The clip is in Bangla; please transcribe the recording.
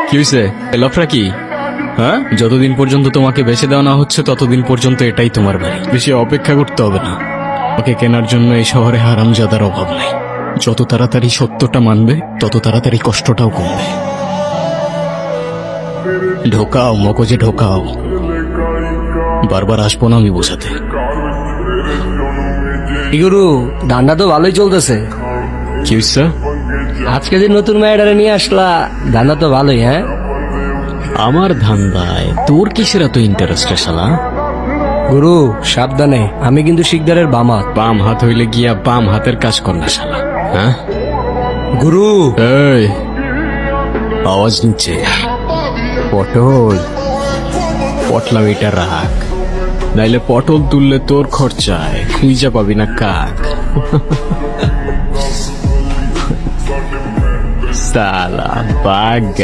কি হয়েছে? লফরা কি? হ্যাঁ, যতদিন পর্যন্ত তোমাকে বেচে দেওয়া না হচ্ছে ততদিন পর্যন্ত এটাই তোমার বাড়ি। বেশি অপেক্ষা করতে হবে না। ওকে কেনার জন্য এই শহরে হারামজাদার অভাব নাই। যত তাড়াতাড়ি সত্যটা মানবে তত তাড়াতাড়ি কষ্টটাও কমবে। ঢোকাও মগজে ঢোকাও। বারবার আসবো না আমি বোঝাতে। কি গুরু, ধান্দা তো ভালোই চলতেছে। কি হয়েছে? আজকে যে নতুন মেয়েটারে নিয়ে আসলা, ধান্দা তো ভালোই। হ্যাঁ, আমার ধান্দায় তোর কিসের এত ইন্টারেস্ট রে শালা? গুরু সাবধানে, আমি কিন্তু শিকদারের বামা। বাম হাত হইলে গিয়া বাম হাতের কাজ কর না শালা। হ্যাঁ গুরু, এই আওয়াজ নিচ্ছে পটল, পটলাম এটা রাখ, নাইলে পটল তুললে তোর খরচায় খুঁজা পাবি না কাক। সালা বাগ।